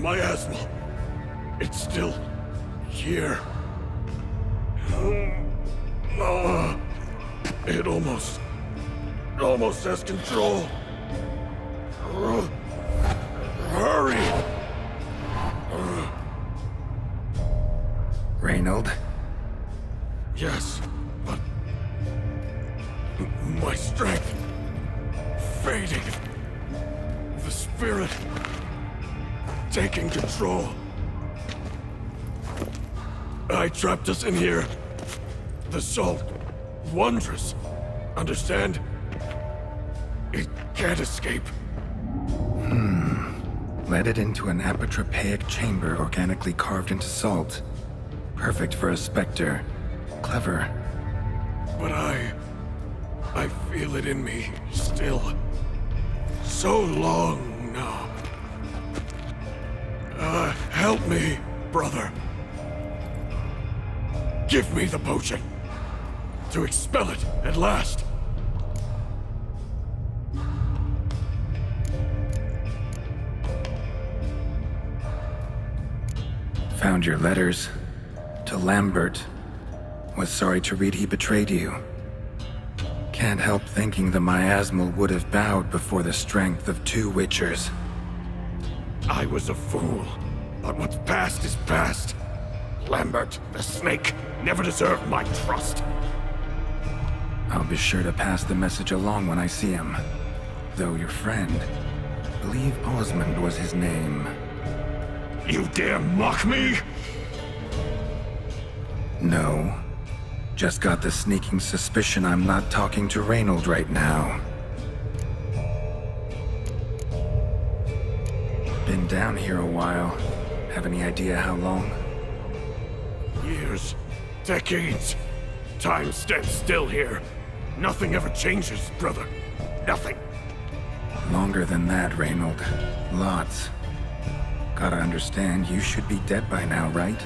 miasmal. It's still here. It almost has control. Hurry! Reinald? Yes, but my strength fading. The spirit taking control. I trapped us in here. The salt, wondrous. Understand? It can't escape. Led it into an apotropaic chamber organically carved into salt. Perfect for a specter. Clever. But I feel it in me still. So long now. Help me, brother. Give me the potion. To expel it at last. Found your letters. To Lambert. Was sorry to read he betrayed you. Can't help thinking the miasmal would have bowed before the strength of 2 Witchers. I was a fool. But what's past is past. Lambert, the snake, never deserved my trust. I'll be sure to pass the message along when I see him. Though your friend, believe Osmond was his name. You dare mock me? No. Just got the sneaking suspicion I'm not talking to Reinald right now. Been down here a while. Have any idea how long? Years. Decades. Time stands still here. Nothing ever changes, brother. Nothing. Longer than that, Reinald. Lots. Gotta understand, you should be dead by now, right?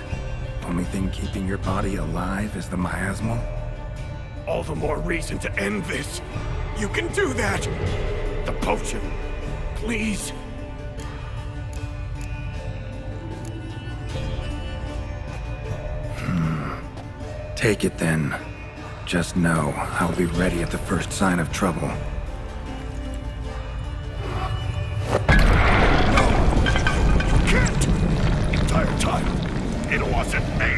Only thing keeping your body alive is the miasmal? All the more reason to end this. You can do that! The potion. Please. Take it then. Just know, I'll be ready at the first sign of trouble. No! You can't! The entire time, it wasn't me!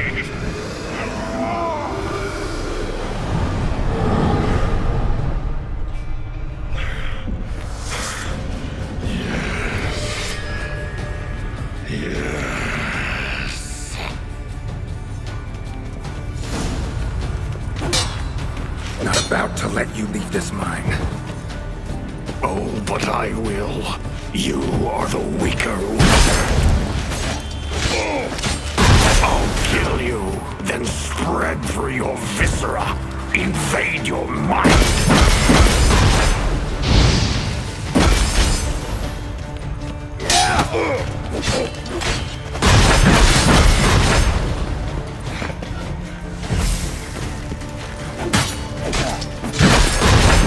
Not about to let you leave this mine. Oh, but I will. You are the weaker Witcher. I'll kill you, then spread through your viscera. Invade your mind.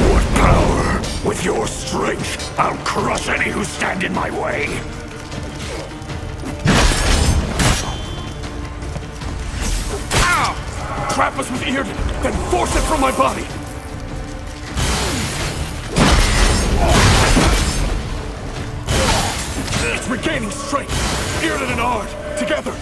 What power? With your strength, I'll crush any who stand in my way. Ow! Trap us with Earden, then force it from my body. It's regaining strength. Earden and Ard, together.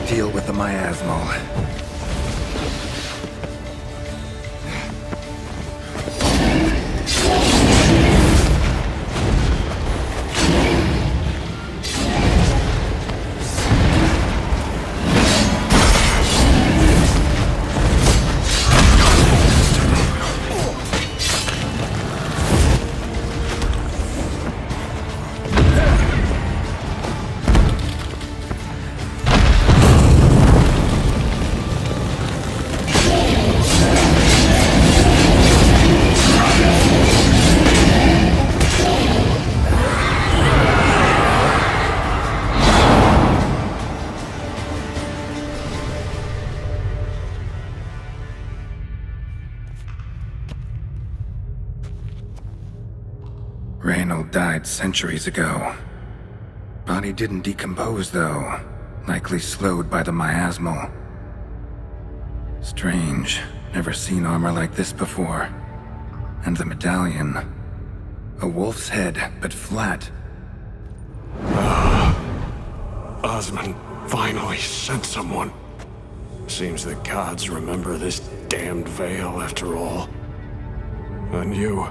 Deal with the miasmal. Reinald died centuries ago. Body didn't decompose, though. Likely slowed by the miasmal. Strange. Never seen armor like this before. And the medallion. A wolf's head, but flat. Osmond finally sent someone. Seems the gods remember this damned veil after all. And you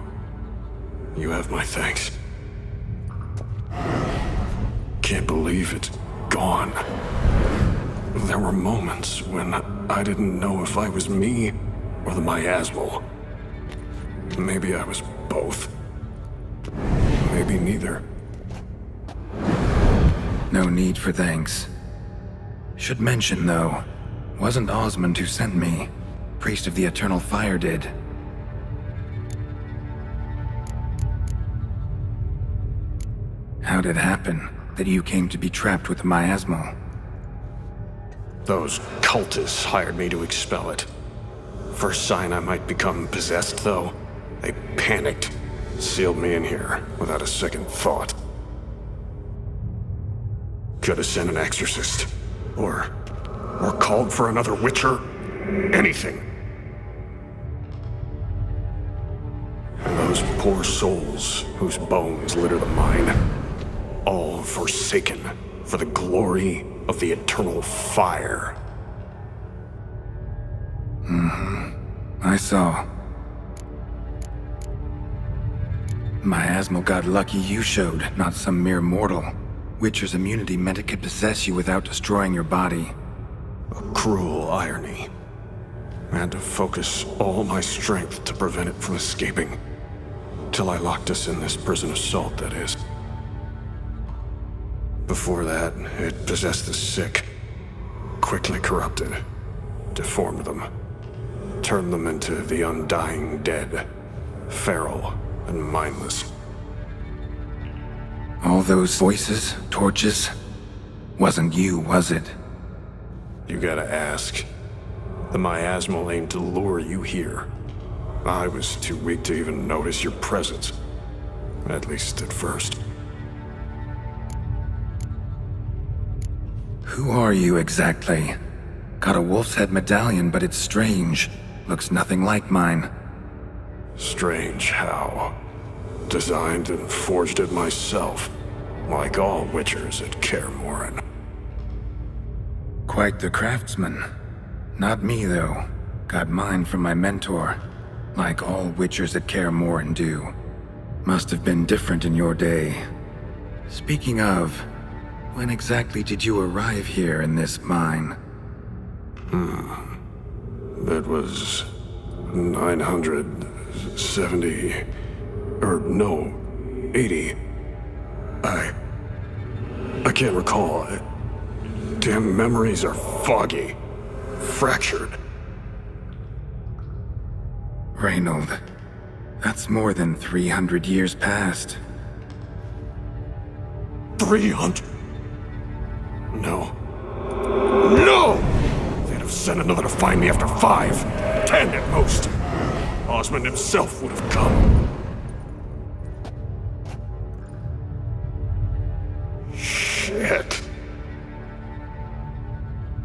have my thanks. Can't believe it's gone. There were moments when I didn't know if I was me or the miasmal. Maybe I was both. Maybe neither. No need for thanks. Should mention, though, wasn't Osmond who sent me. Priest of the Eternal Fire did. How'd it happen that you came to be trapped with the miasmal? Those cultists hired me to expel it. First sign I might become possessed, though, they panicked. Sealed me in here without a second thought. Could have sent an exorcist. Or called for another Witcher. Anything. And those poor souls whose bones litter the mine. All forsaken for the glory of the Eternal Fire. I saw. Miasmal got lucky you showed, not some mere mortal. Witcher's immunity meant it could possess you without destroying your body. A cruel irony. I had to focus all my strength to prevent it from escaping. Till I locked us in this prison of salt, that is. Before that, it possessed the sick. Quickly corrupted. Deformed them. Turned them into the undying dead. Feral and mindless. All those voices, torches, wasn't you, was it? You gotta ask. The miasmal aimed to lure you here. I was too weak to even notice your presence. At least at first. Who are you exactly? Got a wolf's head medallion, but it's strange. Looks nothing like mine. Strange how. Designed and forged it myself. Like all Witchers at Kaer Morhen. Quite the craftsman. Not me, though. Got mine from my mentor. Like all Witchers at Kaer Morhen do. Must have been different in your day. Speaking of, when exactly did you arrive here in this mine? It was 970... or no, 80. I can't recall. Damn memories are foggy. Fractured. Reinald, that's more than 300 years past. 300? No. No! They'd have sent another to find me after 5, 10 at most. Osmond himself would have come. Shit.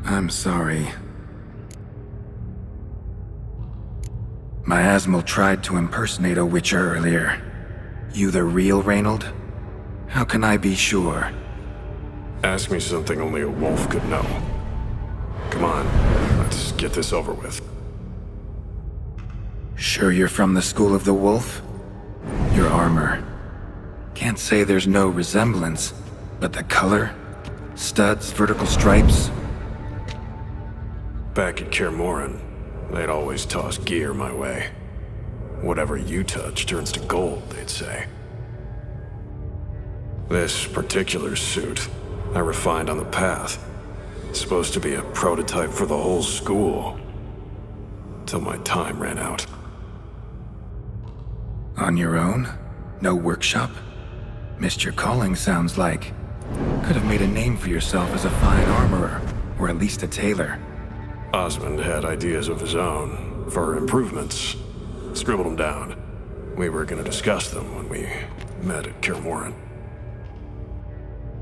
I'm sorry. Miasmal tried to impersonate a Witcher earlier. You the real Reinald? How can I be sure? Ask me something only a wolf could know. Come on, let's get this over with. Sure you're from the School of the Wolf? Your armor. Can't say there's no resemblance, but the color? Studs, vertical stripes? Back at Kaer Morhen, they'd always toss gear my way. Whatever you touch turns to gold, they'd say. This particular suit, I refined on the path. It's supposed to be a prototype for the whole school. Till my time ran out. On your own? No workshop? Missed your calling, sounds like. Could have made a name for yourself as a fine armorer, or at least a tailor. Osmond had ideas of his own, for improvements. Scribbled them down. We were gonna discuss them when we met at Kermoran.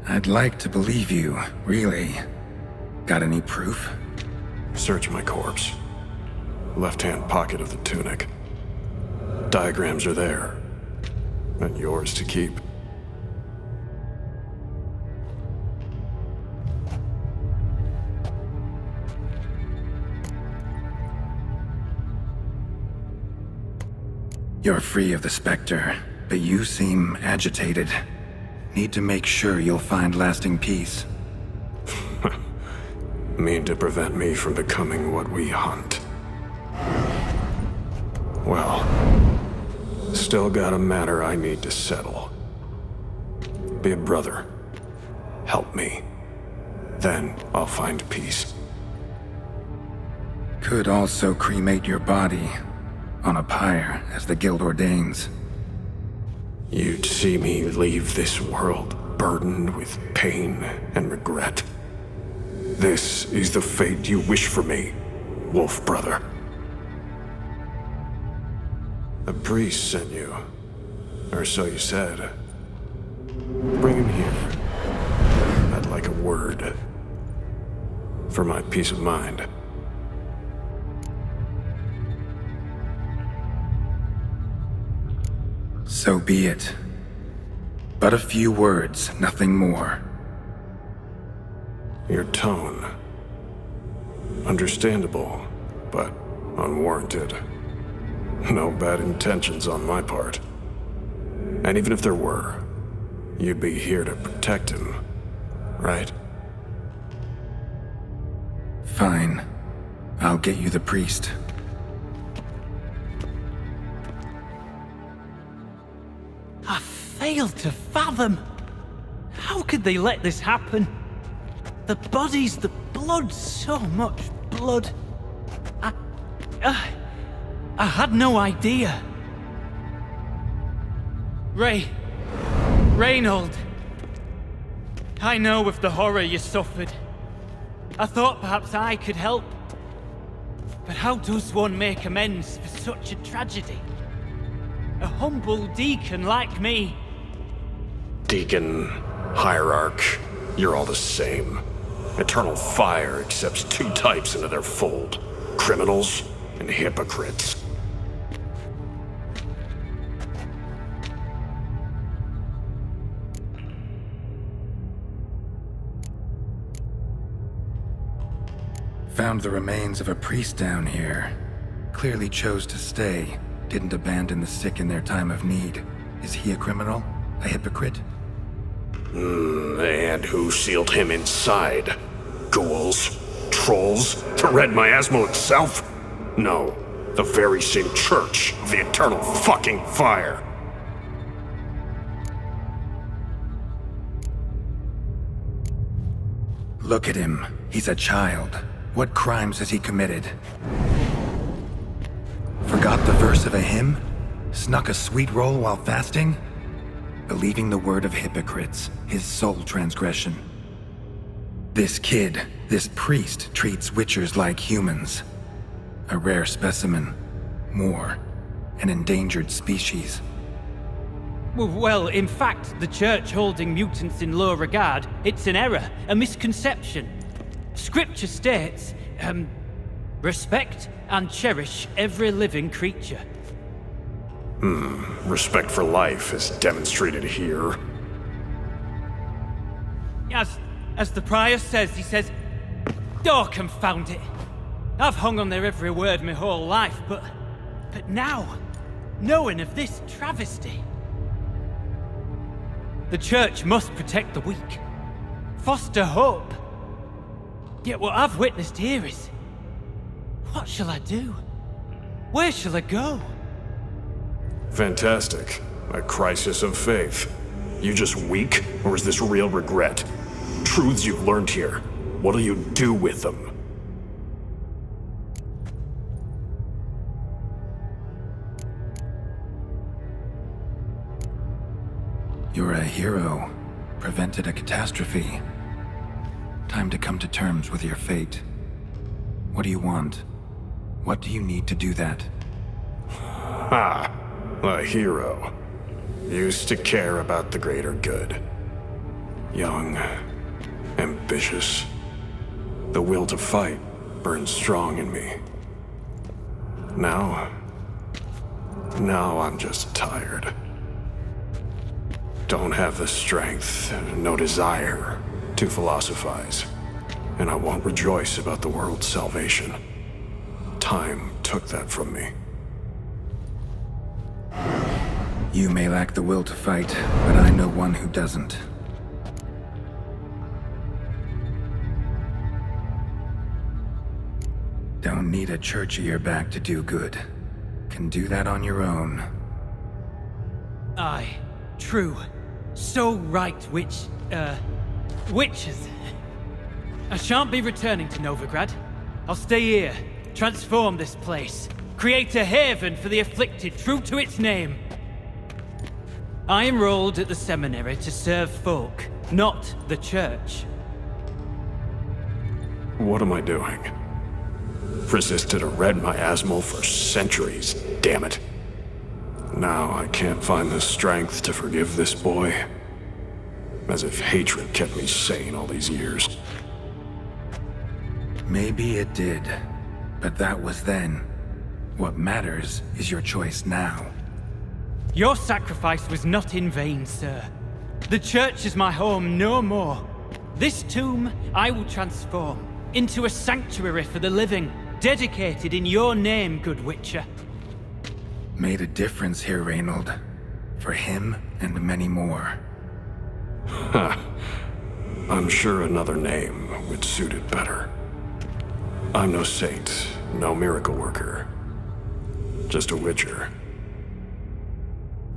I'd like to believe you, really. Got any proof? Search my corpse. Left-hand pocket of the tunic. Diagrams are there. And yours to keep. You're free of the Spectre, but you seem agitated. Need to make sure you'll find lasting peace. Mean to prevent me from becoming what we hunt. Well, still got a matter I need to settle. Be a brother. Help me. Then I'll find peace. Could also cremate your body on a pyre, as the Guild ordains. You'd see me leave this world burdened with pain and regret. This is the fate you wish for me, Wolf Brother. A priest sent you, or so you said. Bring him here. I'd like a word. For my peace of mind. So be it. But a few words, nothing more. Your tone. Understandable, but unwarranted. No bad intentions on my part. And even if there were, you'd be here to protect him, right? Fine. I'll get you the priest. I failed to fathom. How could they let this happen? The bodies, the blood, so much blood. I had no idea. Reinald. I know of the horror you suffered. I thought perhaps I could help. But how does one make amends for such a tragedy? A humble deacon like me. Deacon, hierarch, you're all the same. Eternal Fire accepts two types into their fold. Criminals and hypocrites. Found the remains of a priest down here. Clearly chose to stay. Didn't abandon the sick in their time of need. Is he a criminal? A hypocrite? And who sealed him inside? Ghouls? Trolls? The Red Miasmal itself? No, the very same Church of the Eternal fucking Fire. Look at him. He's a child. What crimes has he committed? Forgot the verse of a hymn? Snuck a sweet roll while fasting? Believing the word of hypocrites, his sole transgression. This kid, this priest, treats witchers like humans. A rare specimen. More. An endangered species. Well, in fact, the Church holding mutants in low regard, it's an error, a misconception. Scripture states, respect and cherish every living creature. Respect for life is demonstrated here. As the prior says, he says, oh, confound it. I've hung on their every word my whole life, but now, knowing of this travesty, the Church must protect the weak, foster hope. Yet what I've witnessed here is, what shall I do? Where shall I go? Fantastic. A crisis of faith. You just weak, or is this real regret? Truths you've learned here. What'll you do with them? You're a hero. Prevented a catastrophe. Time to come to terms with your fate. What do you want? What do you need to do that? Ha! A hero. Used to care about the greater good. Young, ambitious. The will to fight burned strong in me. Now I'm just tired. Don't have the strength, no desire to philosophize. And I won't rejoice about the world's salvation. Time took that from me. You may lack the will to fight, but I know one who doesn't. Don't need a church at your back to do good. Can do that on your own. Aye, true. So right, witches. I shan't be returning to Novigrad. I'll stay here, transform this place, create a haven for the afflicted, true to its name. I enrolled at the seminary to serve folk, not the church. What am I doing? Resisted a red miasmal for centuries, damn it. Now I can't find the strength to forgive this boy. As if hatred kept me sane all these years. Maybe it did, but that was then. What matters is your choice now. Your sacrifice was not in vain, sir. The church is my home no more. This tomb I will transform into a sanctuary for the living, dedicated in your name, good Witcher. Made a difference here, Reinald. For him and many more. Ha. I'm sure another name would suit it better. I'm no saint, no miracle worker. Just a Witcher.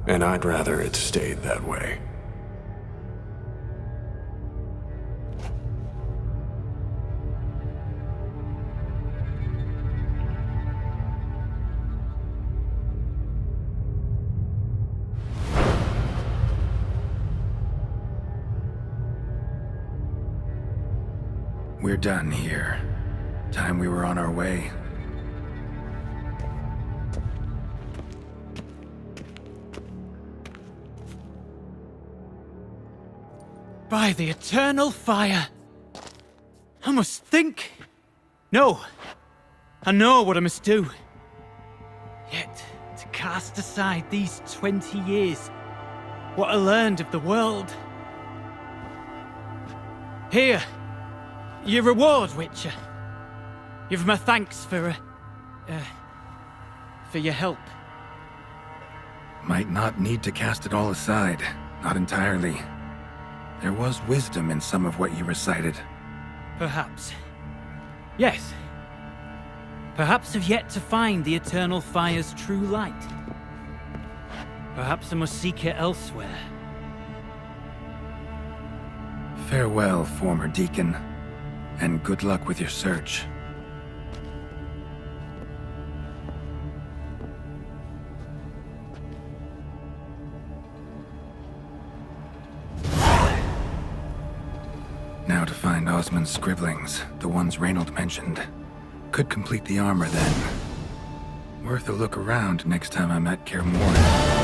And I'd rather it stayed that way. We're done here. Time we were on our way. By the eternal fire! I must think. No. I know what I must do. Yet, to cast aside these 20 years, what I learned of the world. Here, your reward, Witcher. You've my thanks for your help. Might not need to cast it all aside. Not entirely. There was wisdom in some of what you recited. Perhaps. Yes. Perhaps I've yet to find the eternal fire's true light. Perhaps I must seek it elsewhere. Farewell, former deacon. And good luck with your search. Now to find Osmond's scribblings, the ones Reinald mentioned. Could complete the armor then. Worth a look around next time I'm at Kaer Morhen.